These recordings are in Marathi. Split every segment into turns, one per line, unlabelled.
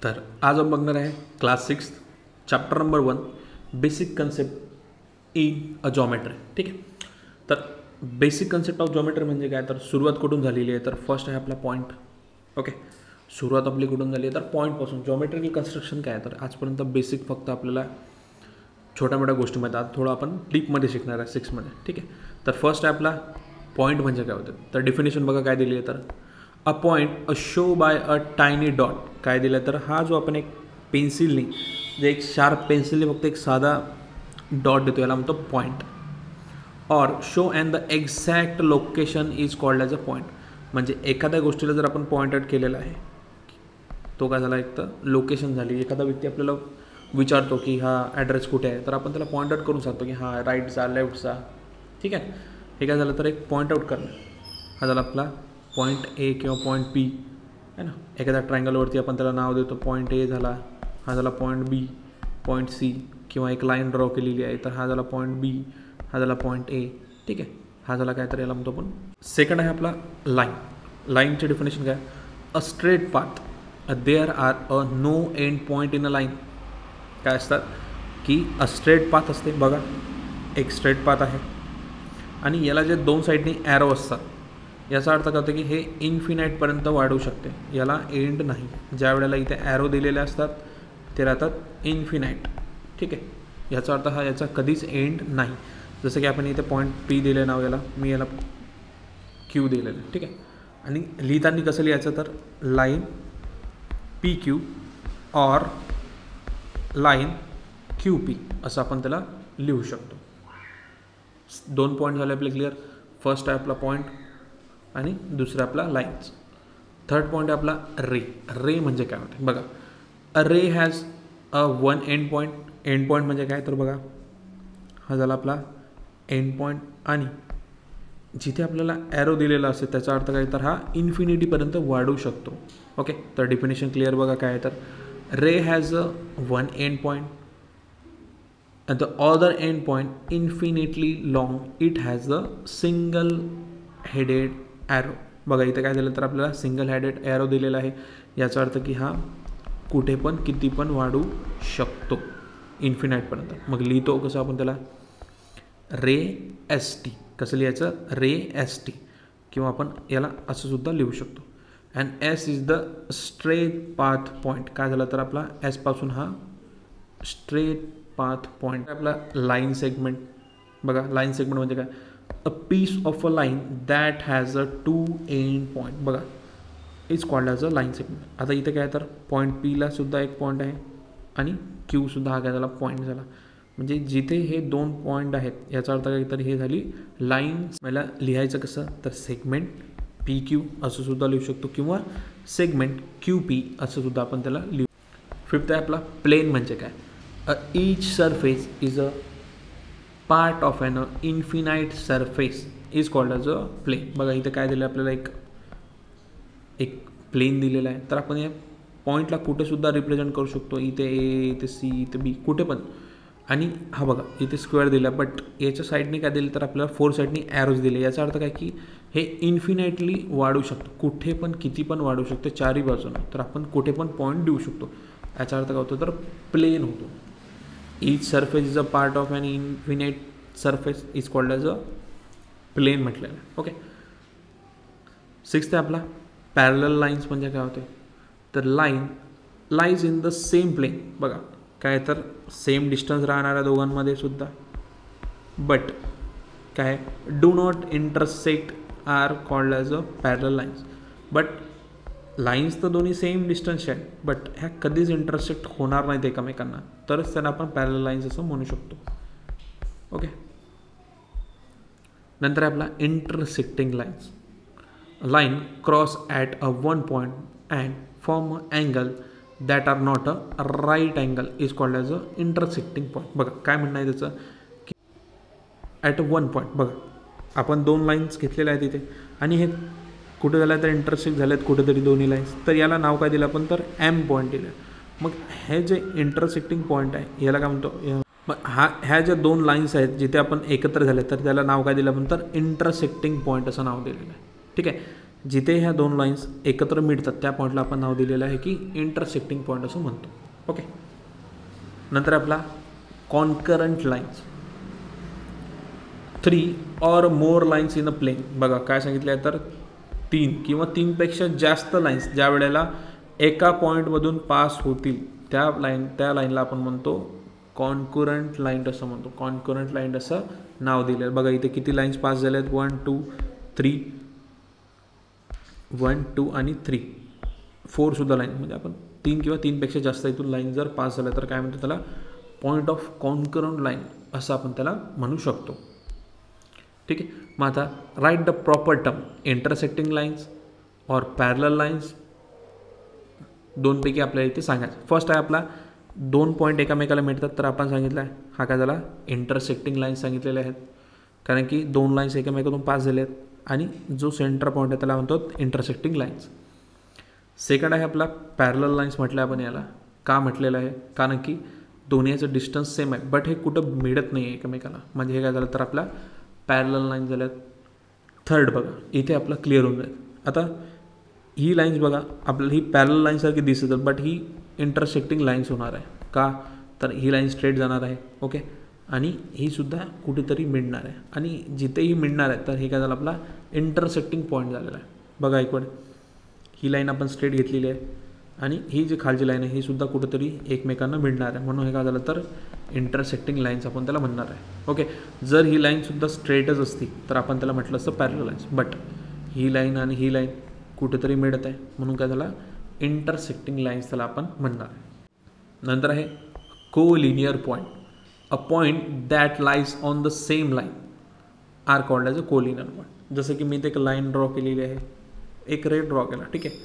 तर आज आपण बघणार आहे class 6 chapter number 1 basic concept in a geometry. ठीक आहे. तर बेसिक कन्सेप्ट ऑफ जॉमेट्री म्हणजे काय, तर सुरुवात कुठून झालेली आहे, तर फर्स्ट आहे आपला पॉईंट. ओके, सुरुवात आपली कुठून झाली आहे, तर पॉईंटपासून. जॉमेट्रिकल कन्स्ट्रक्शन काय आहे, तर आजपर्यंत बेसिक फक्त आपल्याला छोट्या मोठ्या गोष्टी माहिती, आज थोडं आपण डीपमध्ये शिकणार आहे 6मध्ये. ठीक आहे. तर फर्स्ट आहे आपला पॉईंट म्हणजे काय होतं, तर डेफिनेशन बघा काय दिली आहे, तर a point a show by a tiny dot. काय दिलं, तर हा जो आपण एक पेन्सिलने जे एक शार्प पेन्सिलने फक्त एक साधा डॉट देतो याला म्हणतो point. Or show and the exact location is called as a point. म्हणजे एखाद्या गोष्टीला जर आपण पॉईंट आउट केलेला आहे, तो काय झाला, एक तर लोकेशन झाली. एखादा व्यक्ती आपल्याला विचारतो की हा ॲड्रेस कुठे आहे, तर आपण त्याला पॉईंट आउट करून सांगतो की हा राईटचा लेफ्टचा. ठीक आहे. हे काय झालं, तर एक पॉईंट आउट करणं. हा झाला आपला पॉईंट ए किंवा पॉईंट पी आहे ना. एखाद्या ट्रायंगलवरती आपण त्याला नाव देतो, पॉईंट ए झाला, हा झाला पॉईंट बी, पॉईंट सी, किंवा एक लाईन ड्रॉ केलेली आहे, तर हा झाला पॉईंट बी, हा झाला पॉईंट ए. ठीक आहे. हा झाला काय, तर याला म्हणतो आपण. सेकंड आहे आपला लाईन. लाईनचे डेफिनेशन काय, a straight path there are a no end point in a line. काय असतात की अ स्ट्रेट पाथ असते, बघा एक स्ट्रेट पाथ आहे आणि याला जे दोन साईडनी ॲरो असतात, याचा अर्थ काय होतं की हे इन्फिनाईटपर्यंत वाढू शकते, याला एंड नाही. ज्या वेळेला इथे ॲरो दिलेले असतात ते राहतात इन्फिनाईट. ठीक आहे. याचा अर्थ हा याचा कधीच एंड नाही. जसं की आपण इथे पॉईंट पी दिले नाव याला, मी याला क्यू दिलेलं आहे. ठीक आहे. आणि लिहिताना कसं लिहायचं, तर line P Q or line Q P असं आपण त्याला लिहू शकतो. दोन पॉईंट झाले आपले क्लिअर. फर्स्ट आहे आपला पॉईंट आणि दुसरा आपला लाईन्स. थर्ड पॉईंट आहे आपला रे. रे म्हणजे काय होते बघा, a ray has a one end point. End point म्हणजे काय, तर बघा हा झाला आपला एंड पॉईंट आणि जिथे आपल्याला ॲरो दिलेला असेल त्याचा अर्थ काय, तर हा इन्फिनिटीपर्यंत वाढू शकतो. ओके. तर डेफिनेशन क्लिअर बघा काय आहे, तर ray has a one end point and the other end point infinitely long, it has a single headed arrow. बघा इथे काय दिलं, तर आपल्याला सिंगल हेडेड ॲरो दिलेला आहे. याचा अर्थ की हा कुठे पण किती पण वाढू शकतो इन्फिनाईटपर्यंत. मग लिहितो कसं आपण त्याला, रे एस टी. कसं लिहायचं, रे एस टी, किंवा आपण याला असं सुद्धा लिहू शकतो. And S is the straight path point. काय झालं, तर आपला एसपासून हा स्ट्रेट पाथ पॉईंट. आपला लाईन सेगमेंट. बघा लाईन सेगमेंट म्हणजे काय, a piece of a line that has a two end point. बघा is called as a line segment. आता इथे काय, तर पॉईंट पीला सुद्धा एक पॉईंट आहे आणि क्यू सुद्धा हा काय झाला, पॉईंट झाला. म्हणजे जिथे हे दोन पॉईंट आहेत याचा अर्थ काय, तर हे झाली लाईन. मला लिहायचं कसं, तर सेगमेंट पी क्यू असं सुद्धा लिहू शकतो किंवा सेगमेंट क्यू पी असं सुद्धा आपण त्याला लिहू. फिफ्थ आहे आपला प्लेन म्हणजे काय, each surface is a part of an infinite surface is called as a plane. बघा इथे काय दिलं आपल्याला, एक प्लेन दिलेला आहे, तर आपण या पॉईंटला कुठे सुद्धा रिप्रेझेंट करू शकतो. इथे ए, इथे सी, इथे बी, कुठे पण. आणि हा बघा इथे स्क्वेअर दिला, बट याच्या साईडने काय दिलं, तर आपल्याला फोर साईडने ॲरोज दिले. याचा अर्थ काय की हे इन्फिनाइटली वाढू शकतो, कुठे पण किती पण वाढू शकतो चारही बाजूनं. तर आपण कुठे पण पॉईंट देऊ शकतो. याचा अर्थ काय होतो, तर प्लेन होतो. each surface is a part of an infinite surface is called as a plane म्हटलेलं आहे. ओके. सिक्स्थ आहे आपला पॅरलल लाईन्स म्हणजे काय होते, तर line lies in the same plane. बघा काय, तर सेम डिस्टन्स राहणाऱ्या दोघांमध्ये सुद्धा, बट काय do not intersect are called as a parallel lines. But lines तर दोन्ही सेम डिस्टन्सचे आहेत, बट ह्या कधीच इंटरसेक्ट होणार नाहीत एकमेकांना, तरच त्यांना आपण पॅरलल लाईन्स असं म्हणू शकतो. ओके. नंतर आपला intersecting lines. Line cross at a one point and form a angle that are not a right angle is called as a intersecting point. बघा काय म्हणणं आहे त्याचं, की ॲट अ वन पॉईंट. बघा आपण दोन लाईन्स घेतलेल्या आहेत इथे आणि हे कुठे झालं, तर इंटरसेक्ट झाले आहेत कुठेतरी दोन्ही लाईन्स, तर याला नाव काय दिलं आपण, तर एम पॉईंट दिलं. मग हे जे इंटरसेक्टिंग पॉईंट आहे याला काय म्हणतो, मग ह्या ज्या दोन लाईन्स आहेत जिथे आपण एकत्र झाले, तर त्याला नाव काय दिलं आपण, तर इंटरसेक्टिंग पॉईंट असं नाव दिलेलं आहे. ठीक आहे. जिथे ह्या दोन लाईन्स एकत्र मिळतात त्या पॉईंटला आपण नाव दिलेलं आहे की इंटरसेक्टिंग पॉईंट असं म्हणतो. ओके. नंतर आपला concurrent lines. 3 or more lines in a plane. बघा काय सांगितलं आहे तर 3 किंवा 3पेक्षा जास्त लाईन्स ज्या वेळेला एका पॉईंटमधून पास होतील त्या लाईनला आपण म्हणतो कॉन्करंट लाईन असं म्हणतो. कॉन्करंट लाईन असं नाव दिलं आहे. बघा इथे किती लाईन्स पास झाले आहेत 1 2 3 1 2 आणि 3 4 सुद्धा लाईन, म्हणजे आपण 3 किंवा 3पेक्षा जास्त इथून लाईन जर पास झाल्या तर काय म्हणतो त्याला पॉईंट ऑफ कॉन्करंट लाईन असं आपण त्याला म्हणू शकतो. ठीक आहे. मग आता write the proper term intersecting lines और पॅरलल लाईन्स. दोनपैकी आपल्याला इथे सांगायचं. फर्स्ट आहे आपला 2 पॉईंट एकामेकाला मिळतात तर आपण सांगितलं आहे हा काय झाला इंटरसेक्टिंग लाईन्स सांगितलेले आहेत, कारण की 2 लाईन्स एकामेकातून पास झाले आहेत आणि जो सेंटर पॉईंट आहे त्याला म्हणतो इंटरसेक्टिंग लाईन्स. सेकंड आहे आपला पॅरलल लाईन्स. म्हटलं आपण याला का म्हटलेलं आहे, कारण की दोन्हीचं डिस्टन्स सेम आहे बट हे कुठं मिळत नाही आहे एकमेकाला, म्हणजे हे काय झालं तर आपला पॅरलल लाईन झाल्यात. थर्ड बघा इथे आपलं क्लिअर होऊन जाईल. आता ही लाईन्स बघा आपल्याला ही पॅरलल लाईनसारखी दिसत बट ही इंटरसेक्टिंग लाईन्स होणार आहे. का तर ही लाईन स्ट्रेट जाणार आहे. ओके. आणि ही सुद्धा कुठेतरी मिळणार आहे आणि जिथेही मिळणार आहे तर हे काय झालं आपला इंटरसेक्टिंग पॉईंट झालेला आहे. बघा एक वेळ ही लाईन आपण स्ट्रेट घेतलेली आहे आणि ही जी खालची लाईन आहे ही सुद्धा कुठेतरी एकमेकांना मिळणार आहे, म्हणून हे काय झालं तर इंटरसेक्टिंग लाईन्स आपण त्याला म्हणणार आहे. ओके. जर ही लाईनसुद्धा स्ट्रेटच असती तर आपण त्याला म्हटलं असतं parallel lines, but he line आणि ही लाईन कुठेतरी मिळत आहे म्हणून काय झाला इंटरसेक्टिंग लाईन्स त्याला आपण म्हणणार आहे. नंतर आहे collinear point. A point that lies on the same line are called as a collinear point. जसं की मी इथे एक लाईन ड्रॉ केलेली आहे, एक रे ड्रॉ केला. ठीक आहे.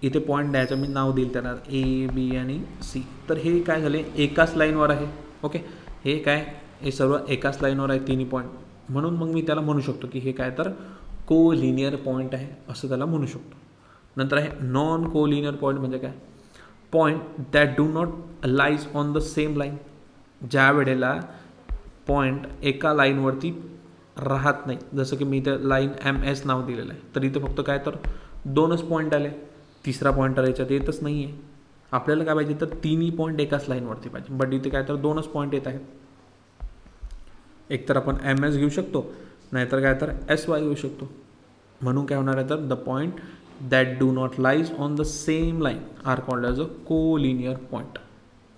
इथे पॉईंट द्यायचं मी नाव देईल त्याला A B आणि C. तर हे काय झाले एकाच लाईनवर आहे. ओके. हे काय हे सर्व एकाच लाईनवर आहे तिन्ही पॉईंट, म्हणून मग मी त्याला म्हणू शकतो की हे काय तर कोलिनियर पॉईंट आहे असं त्याला म्हणू शकतो. नंतर आहे नॉन कोलिनियर पॉईंट. म्हणजे काय point that do not lies on the same line. ज्या वेळेला पॉईंट एका लाईनवरती राहत नाही, जसं की मी इथे लाईन MS नाव दिलेलं आहे तर इथे फक्त काय तर 2च पॉईंट आले, तिसरा पॉईंट तर याच्यात येतच नाही आहे. आपल्याला काय पाहिजे तर तिन्ही पॉईंट एकाच लाईनवरती पाहिजे, बट इथे काय तर 2च पॉईंट येत आहेत. एकतर आपण MS घेऊ शकतो नाहीतर काय तर SY घेऊ शकतो. म्हणून काय होणार आहे तर the point that do not lies on the same line are called as a collinear point.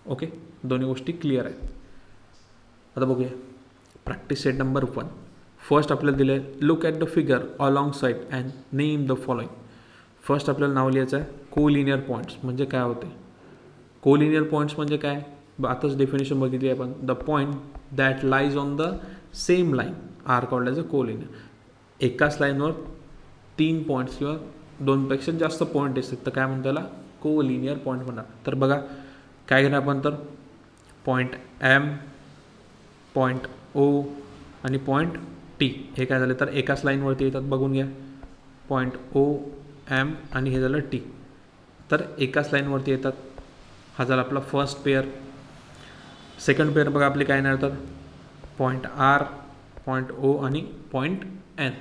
Okay. दोन्ही गोष्टी क्लिअर आहेत. आता बघूया प्रॅक्टिस सेट नंबर 1. फर्स्ट आपल्याला दिलं आहे look at the figure along side and name the following. First आपल्याला नाव लिहायचं आहे कोलिनियर पॉईंट्स. म्हणजे काय होते कोलिनियर पॉईंट्स म्हणजे काय, आताच डेफिनेशन बघितली आपण. The point that lies on the same line are called as a collinear. एकाच लाईनवर 3 पॉईंट्स किंवा 2पेक्षा जास्त पॉईंट असतात तर काय म्हणतो त्याला कोलिनियर पॉईंट म्हणणार. तर बघा काय घेणार आपण तर पॉईंट M, पॉईंट O आणि पॉईंट T. हे काय झालं तर एकाच लाईनवरती येतात. बघून घ्या पॉईंट O M आणि हे झालं T. तर एकाच लाईनवरती येतात. हा झाला आपला फर्स्ट पेअर. सेकंड पेअर बघा आपले काय येणार तर पॉईंट R, पॉईंट O आणि पॉईंट N.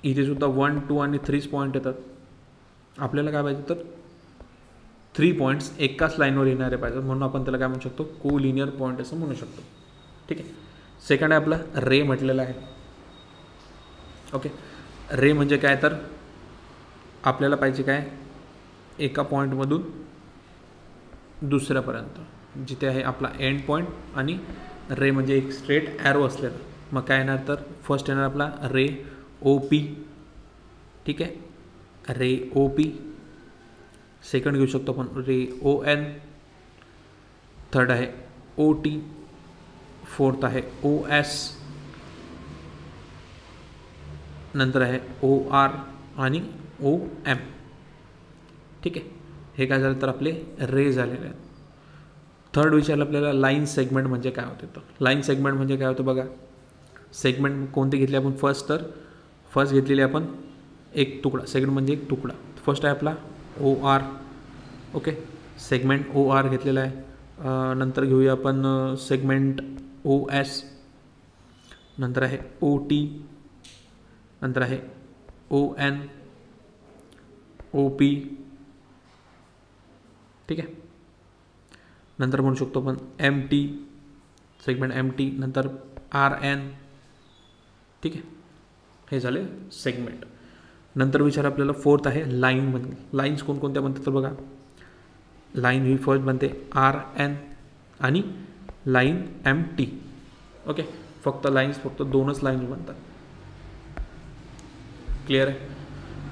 इथे सुद्धा 1 2 आणि 3 पॉईंट येतात. आपल्याला काय पाहिजे तर 3 पॉईंट्स एकाच लाईनवर येणारे पाहिजेत, म्हणून आपण त्याला काय म्हणू शकतो कोलिनियर पॉईंट असं म्हणू शकतो. ठीक आहे. सेकंड आहे आपला रे म्हटलेला आहे. ओके. रे म्हणजे काय तर आपल्याला पाहिजे काय एका पॉईंटमधून दुसऱ्यापर्यंत जिथे आहे आपला एंड पॉईंट आणि रे म्हणजे एक स्ट्रेट ॲरो असलेला. मग काय येणार तर फर्स्ट येणार आपला रे OP. ठीक आहे. रे OP. सेकंड घेऊ शकतो आपण रे ON. थर्ड आहे OT. फोर्थ आहे OS. नंतर आहे OR आणि OM. ठीक आहे. हे काय झालं तर आपले रे झालेले आहेत. थर्ड विचारलं आपल्याला लाईन सेगमेंट म्हणजे काय होते. तर लाईन सेगमेंट म्हणजे काय होतं बघा. सेगमेंट कोणते घेतले आपण फर्स्ट तर फर्स्ट घेतलेली आपण एक तुकडा. सेगमेंट म्हणजे एक तुकडा. फर्स्ट आहे आपला OR. ओके. सेगमेंट OR घेतलेला आहे. नंतर घेऊया आपण सेगमेंट OS. नंतर आहे OT. नंतर आहे ON OP, ठीक आहे. नंतर म्हणू शकतो आपण MT, सेगमेंट MT, नंतर RN, ठीक आहे. हे झाले सेगमेंट. नंतर विचार आपल्याला फोर्थ आहे लाईन बनते. लाईन्स कोणकोणत्या बनतात तर बघा, लाईन ही फर्स्ट बनते RN आणि लाईन MT. ओके, फक्त लाईन्स, फक्त दोनच लाईन्स बनतात. क्लिअर आहे.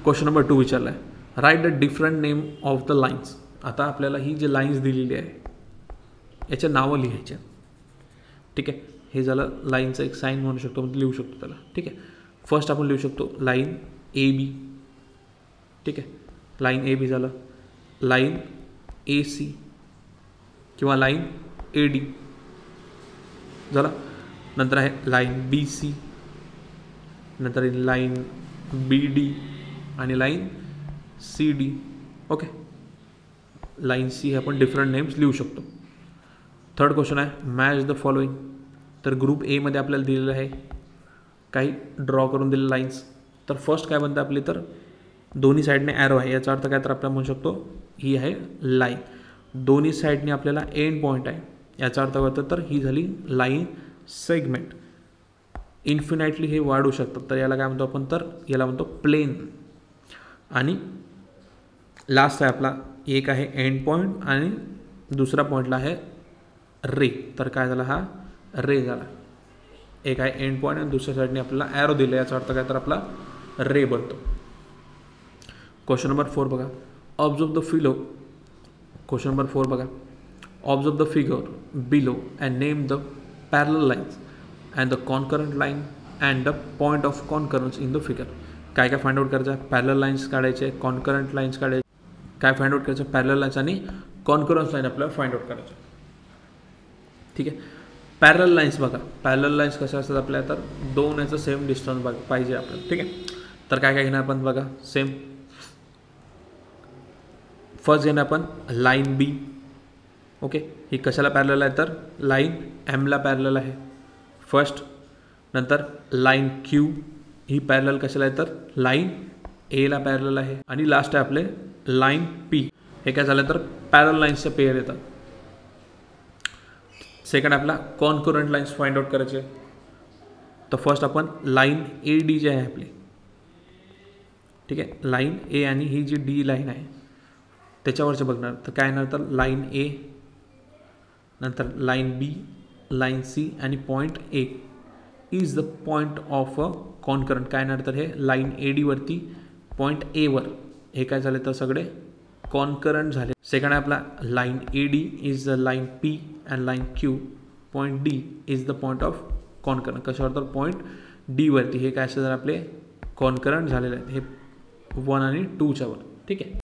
क्वेश्चन नंबर 2 विचारला आहे, write the different name of the lines. आता आपल्याला ही जी लाईन्स दिलेली आहे याच्या नावं लिहायचे, ठीक आहे. हे झालं लाईनचं एक साईन म्हणू शकतो, म्हणजे लिहू शकतो त्याला, ठीक आहे. फर्स्ट आपण लिहू शकतो लाईन AB, ठीक आहे. लाईन AB झालं, लाईन AC किंवा लाईन AD झाला. नंतर आहे लाईन BC, नंतर लाईन BD आणि line CD. Okay, line C हे आपण डिफरंट नेम्स लिहू शकतो. थर्ड क्वेश्चन आहे मॅच द फॉलोइंग. तर ग्रुप A मध्ये आपल्याला दिलेलं आहे काही ड्रॉ करून दिलेलं लाईन्स. तर फर्स्ट काय बनतं आपली, तर दोन्ही साईडने ॲरो आहे, याचा अर्थ काय तर आपल्याला म्हणू शकतो ही आहे लाईन. दोन्ही साईडने आपल्याला एंड पॉईंट आहे, याचा अर्थ होतं तर ही झाली लाईन सेगमेंट. इन्फिनाइटली हे वाढू शकतात, तर याला काय म्हणतो आपण, तर याला म्हणतो प्लेन. आणि लास्ट आहे आपला एक आहे एंड पॉईंट आणि दुसरा पॉईंटला आहे रे. तर काय झाला, हा रे झाला. एक आहे एंड पॉईंट आणि दुसऱ्या साईडने आपल्याला ॲरो दिलं, याचा अर्थ काय तर आपला रे बनतो. क्वेश्चन नंबर 4 बघा, ऑब्झर्व द फिलो. क्वेश्चन नंबर 4 बघा, observe the figure below and name the parallel lines and the concurrent line and the point of concurrence in the figure. काय काय फाइंड आउट करायचं आहे, पॅरलल लाईन्स काढायचे, कॉन्करंट लाईन्स काढायचे. काय फाइंड आउट करायचं, पॅरलल लाईन्स आणि कॉन्करन्स लाईन आपल्याला फाइंड आउट करायचं, ठीक आहे. पॅरलल लाईन्स बघा, पॅरलल लाईन्स कशा असतात आपल्या, तर दोन याचं सेम डिस्टन्स बघा पाहिजे आपल्याला, ठीक आहे. तर काय काय घेणार आपण बघा, सेम फर्स्ट घेणार आपण लाईन B. ओके, ही कशाला पॅरलल आहे, तर लाईन Mला पॅरलल आहे फर्स्ट. नंतर लाईन Q ही पॅरलल कशाला आहे, तर लाईन Aला पॅरलल आहे. आणि लास्ट आहे आपले लाईन P. हे काय झालं तर पॅरलल लाईन्सचे पेअर येतात. सेकंड आपला कॉन्करंट लाईन्स फाइंड आउट करायचे. तर फर्स्ट आपण लाईन AD जी आहे आपली, ठीक आहे, लाईन A आणि ही जी D लाईन आहे त्याच्यावरचे बघणार. तर काय येणार, तर लाईन A, नंतर लाईन B, लाईन C आणि point A is the point of a concurrent. काय येणार, तर हे लाईन AD वरती पॉईंट A वर हे काय झाले, तर सगळे कॉन्करंट झाले. सेकंड आहे आपला line AD is the line P and line Q, point D is the point of concurrent. कशावर, तर पॉईंट D वरती हे काय असे जर आपले कॉन्करंट झालेले आहेत, हे 1 आणि 2च्या वर, ठीक आहे.